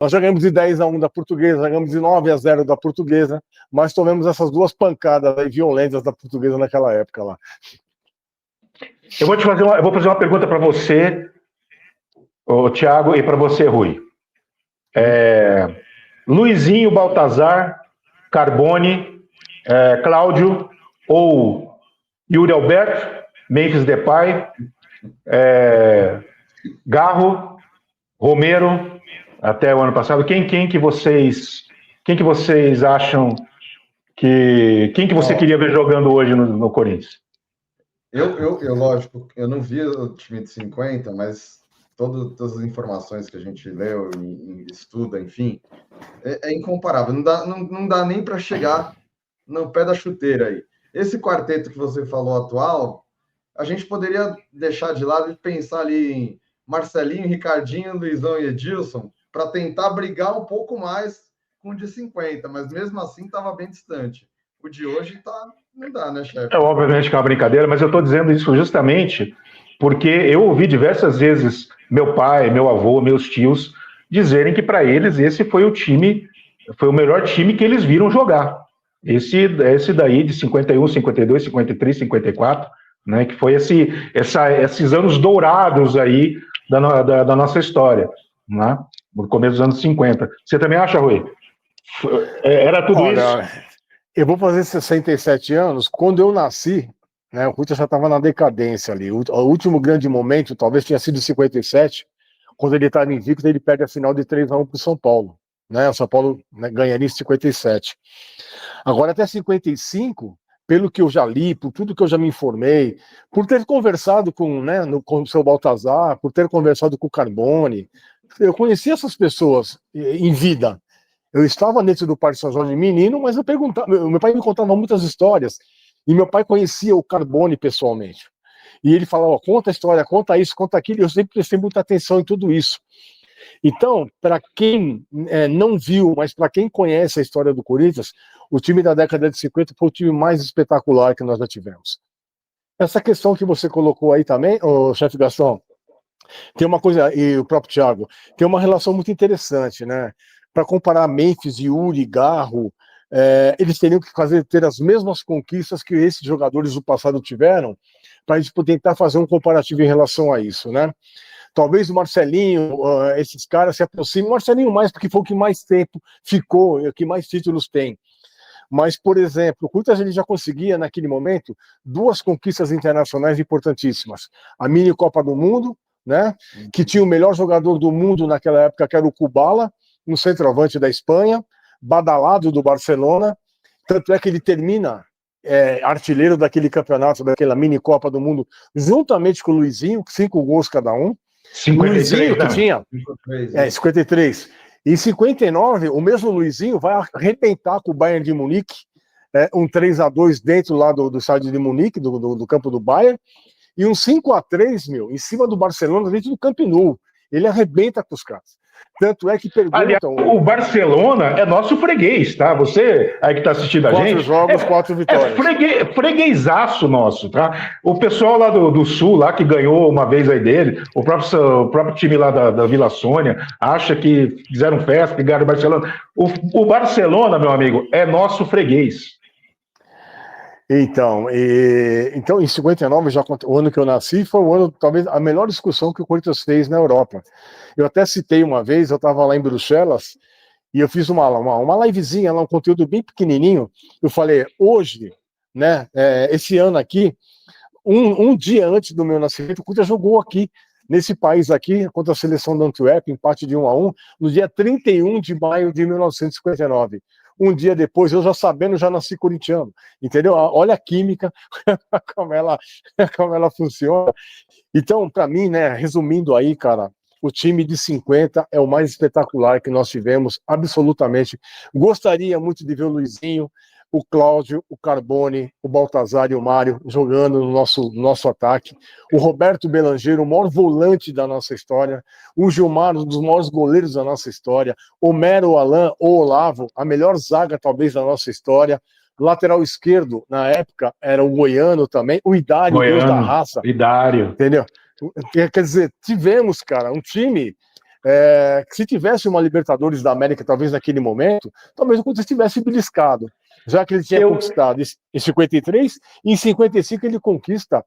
Nós já ganhamos de 10-1 da Portuguesa, já ganhamos de 9-0 da Portuguesa, mas tomamos essas duas pancadas aí violentas da Portuguesa naquela época lá. Eu vou fazer uma pergunta para você, Thiago, e para você, Rui. Luizinho, Baltazar, Carbone, Cláudio ou Yuri Alberto, Memphis Depay, Garro, Romero, até o ano passado. Quem que vocês acham quem que você queria ver jogando hoje no Corinthians? Eu, lógico, eu não vi o time de 50, mas todas as informações que a gente leu e estuda, enfim, é incomparável. Não dá nem para chegar no pé da chuteira aí. Esse quarteto que você falou atual, a gente poderia deixar de lado e pensar ali em Marcelinho, Ricardinho, Luizão e Edilson para tentar brigar um pouco mais com o de 50, mas mesmo assim estava bem distante. O de hoje não dá, né, chefe? Obviamente que é uma brincadeira, mas eu estou dizendo isso justamente porque eu ouvi diversas vezes meu pai, meu avô, meus tios dizerem que para eles esse foi o melhor time que eles viram jogar. Esse daí de 51, 52, 53, 54, né, que foi esses anos dourados aí da nossa história, né, no começo dos anos 50. Você também acha, Rui? Era tudo isso? Eu vou fazer 67 anos. Quando eu nasci, né, o Corinthians já estava na decadência ali. O último grande momento talvez tinha sido em 57, quando ele estava invicto, ele perde a final de 3-1 para o São Paulo. Né? O São Paulo, né, ganharia em 57. Agora, até 55, pelo que eu já li, por tudo que eu já me informei, por ter conversado com o seu Baltazar, por ter conversado com o Carbone, eu conheci essas pessoas em vida. Eu estava dentro do Parque São Jorge menino, mas eu perguntava, meu pai me contava muitas histórias, e meu pai conhecia o Carbone pessoalmente. E ele falava, conta a história, conta isso, conta aquilo, e eu sempre prestei muita atenção em tudo isso. Então, para quem não viu, mas para quem conhece a história do Corinthians, o time da década de 50 foi o time mais espetacular que nós já tivemos. Essa questão que você colocou aí também, chefe Gastão, tem uma coisa, e o próprio Thiago, tem uma relação muito interessante, né? Para comparar Memphis, Yuri, Garro, eles teriam que ter as mesmas conquistas que esses jogadores do passado tiveram, para a gente tentar fazer um comparativo em relação a isso, né? Talvez o Marcelinho, esses caras se aproximem, o Marcelinho mais, porque foi o que mais tempo ficou, o que mais títulos tem. Mas, por exemplo, o Corinthians ele já conseguia, naquele momento, 2 conquistas internacionais importantíssimas. A mini Copa do Mundo, né, que tinha o melhor jogador do mundo naquela época, que era o Kubala, um centroavante da Espanha, badalado do Barcelona, tanto é que ele termina artilheiro daquele campeonato, daquela mini Copa do Mundo, juntamente com o Luizinho, 5 gols cada um. 53, Luizinho, que tinha 53. Em 59, o mesmo Luizinho vai arrebentar com o Bayern de Munique, um 3-2 dentro lá do estádio de Munique, do campo do Bayern, e um 5-3, em cima do Barcelona, dentro do Camp Nou. Ele arrebenta com os caras. Tanto é que perguntam... Aliás, o Barcelona é nosso freguês, tá? Você aí que tá assistindo a gente... 4 jogos, 4 vitórias. Freguesaço nosso, tá? O pessoal lá do Sul, lá que ganhou uma vez aí dele, o próprio time lá da Vila Sônia, acha que fizeram festa, que ganharam o Barcelona. O Barcelona, meu amigo, é nosso freguês. Então, em 59, o ano que eu nasci, foi o ano, talvez, a melhor discussão que o Corinthians fez na Europa. Eu até citei uma vez, eu estava lá em Bruxelas, e eu fiz uma livezinha, lá, um conteúdo bem pequenininho. Eu falei, hoje, né, esse ano aqui, um dia antes do meu nascimento, o Corinthians jogou aqui, nesse país aqui, contra a seleção da Antuérpia, empate de 1-1, no dia 31 de maio de 1959. Um dia depois, eu já sabendo, já nasci corintiano, entendeu? Olha a química, como ela funciona. Então, para mim, né, resumindo aí, cara, o time de 50 é o mais espetacular que nós tivemos, absolutamente. Gostaria muito de ver o Luizinho, o Cláudio, o Carbone, o Baltazar e o Mário jogando no nosso ataque. O Roberto Belangeiro, o maior volante da nossa história. O Gilmar, um dos maiores goleiros da nossa história. Homero, Alain, o Olavo, a melhor zaga talvez da nossa história. Lateral esquerdo, na época, era o Goiano também. O Idário, Deus da raça. Idário. Entendeu? Quer dizer, tivemos, cara, um time que se tivesse uma Libertadores da América, talvez naquele momento, talvez o Corinthians tivesse beliscado, já que ele tinha conquistado em 53, e em 55 ele conquista,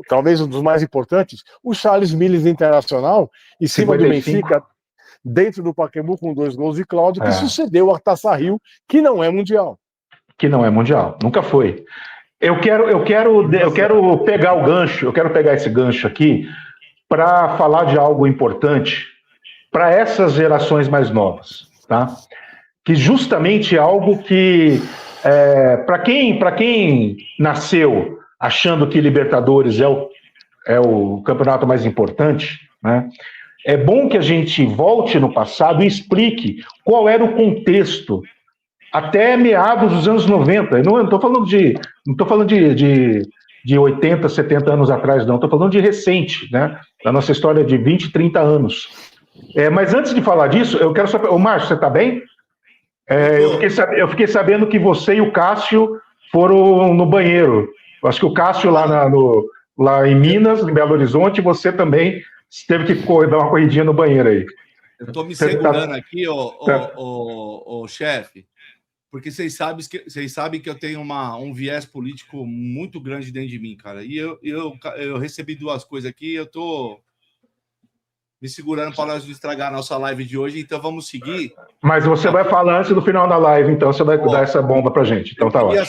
talvez um dos mais importantes, o Charles Miller Internacional, em cima 55. Do Benfica, dentro do Pacaembu, com 2 gols de Cláudio, que sucedeu a Taça Rio, que não é mundial. Que não é mundial, nunca foi. Eu quero pegar o gancho, eu quero pegar esse gancho aqui para falar de algo importante para essas gerações mais novas, tá? Que justamente é algo que, para quem nasceu achando que Libertadores é o campeonato mais importante, né? É bom que a gente volte no passado e explique qual era o contexto até meados dos anos 90. Eu não estou falando de 80, 70 anos atrás, não. Estou falando de recente, né? Da nossa história de 20, 30 anos. Mas antes de falar disso, eu quero saber... Ô, Márcio, você está bem? Eu fiquei sabendo que você e o Cássio foram no banheiro. Eu acho que o Cássio lá em Minas, em Belo Horizonte, você também teve que dar uma corridinha no banheiro aí. Eu estou me segurando aqui, chefe, porque vocês sabem que eu tenho um viés político muito grande dentro de mim, cara. E eu recebi 2 coisas aqui, eu estou me segurando para nós não estragar a nossa live de hoje, então vamos seguir. Mas você vai falar antes do final da live, então você vai dar essa bomba pra gente. Então tá ótimo.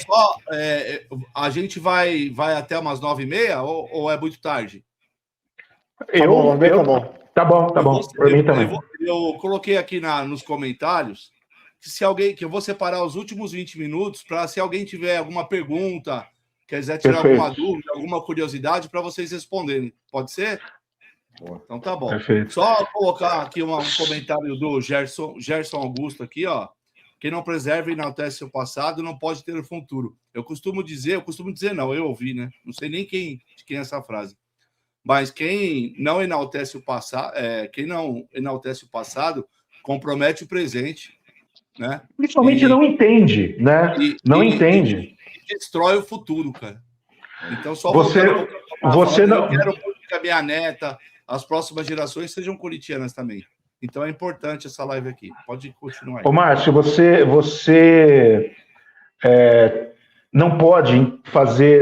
A gente vai até umas 9h30 ou é muito tarde? Tá bom. Por mim também. Eu coloquei aqui nos comentários que eu vou separar os últimos 20 minutos para, se alguém tiver alguma pergunta, quiser tirar alguma dúvida, alguma curiosidade, para vocês responderem. Pode ser? Então tá bom. Perfeito. Só colocar aqui um comentário do Gerson Augusto aqui, ó. Quem não preserva e enaltece o passado não pode ter o futuro. Eu costumo dizer não, eu ouvi, né? Não sei nem de quem é essa frase. Mas quem não enaltece o passado, compromete o presente, né? Principalmente não entende, né? Não entende. E destrói o futuro, cara. Então só você não... Eu quero que a minha neta, as próximas gerações sejam corintianas também. Então é importante essa live aqui. Pode continuar aí. Ô, Márcio, você não pode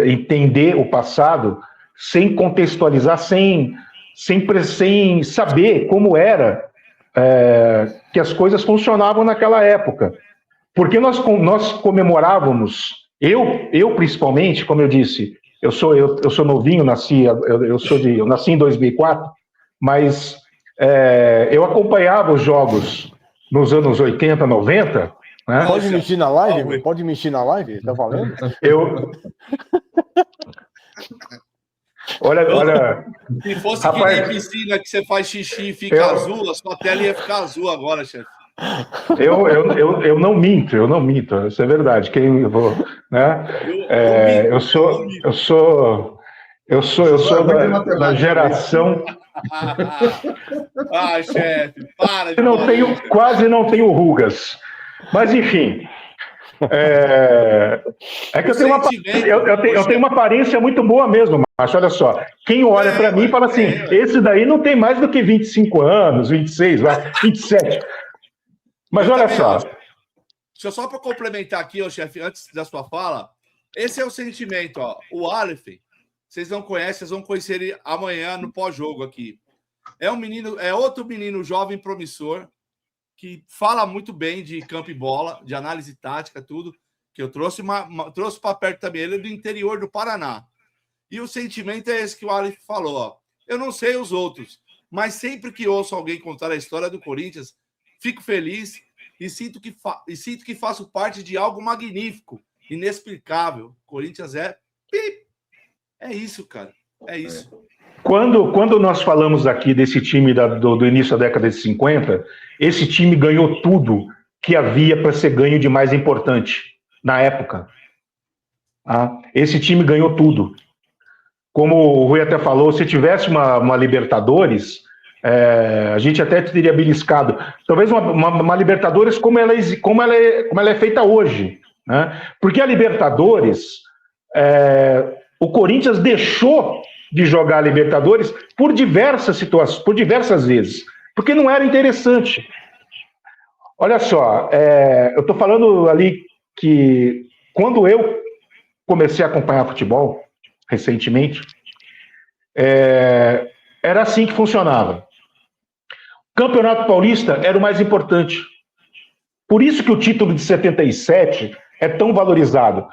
entender o passado sem contextualizar, sem saber como era que as coisas funcionavam naquela época. Porque nós comemorávamos, eu principalmente, como eu disse, eu sou novinho, eu nasci em 2004, mas eu acompanhava os jogos nos anos 80, 90. Né? Pode mentir na live? Pode mentir na live? Tá valendo? Olha. Se fosse rapaz, que nem piscina que você faz xixi e fica azul, a sua tela ia ficar azul agora, chefe. Eu não minto, isso é verdade. Eu sou da geração. Chefe, para de quase não tenho rugas. Mas enfim. Que eu tenho uma aparência muito boa mesmo, mas olha só, quem olha para mim fala assim, esse daí não tem mais do que 25 anos, 26, 27. Mas olha só. Deixa eu só para complementar aqui, chefe, antes da sua fala, esse é o sentimento, ó. O Aleph, vocês não conhecem, vocês vão conhecer ele amanhã no pós-jogo aqui. É outro menino jovem promissor, que fala muito bem de campo e bola, de análise tática, tudo, que eu trouxe para perto também. Ele é do interior do Paraná. E o sentimento é esse que o Aleph falou. Ó. Eu não sei os outros, mas sempre que ouço alguém contar a história do Corinthians, fico feliz e sinto que faço parte de algo magnífico, inexplicável. Corinthians é isso, cara. É isso. Quando nós falamos aqui desse time do início da década de 50, esse time ganhou tudo que havia para ser ganho de mais importante na época. Esse time ganhou tudo. Como o Rui até falou, se tivesse uma Libertadores, a gente até teria beliscado. Talvez uma Libertadores como ela é feita hoje. Né? Porque a Libertadores, o Corinthians deixou de jogar a Libertadores por diversas situações, por diversas vezes. porque não era interessante. Olha só, eu estou falando ali que quando eu comecei a acompanhar futebol, recentemente, era assim que funcionava. O Campeonato Paulista era o mais importante. Por isso que o título de 77 é tão valorizado.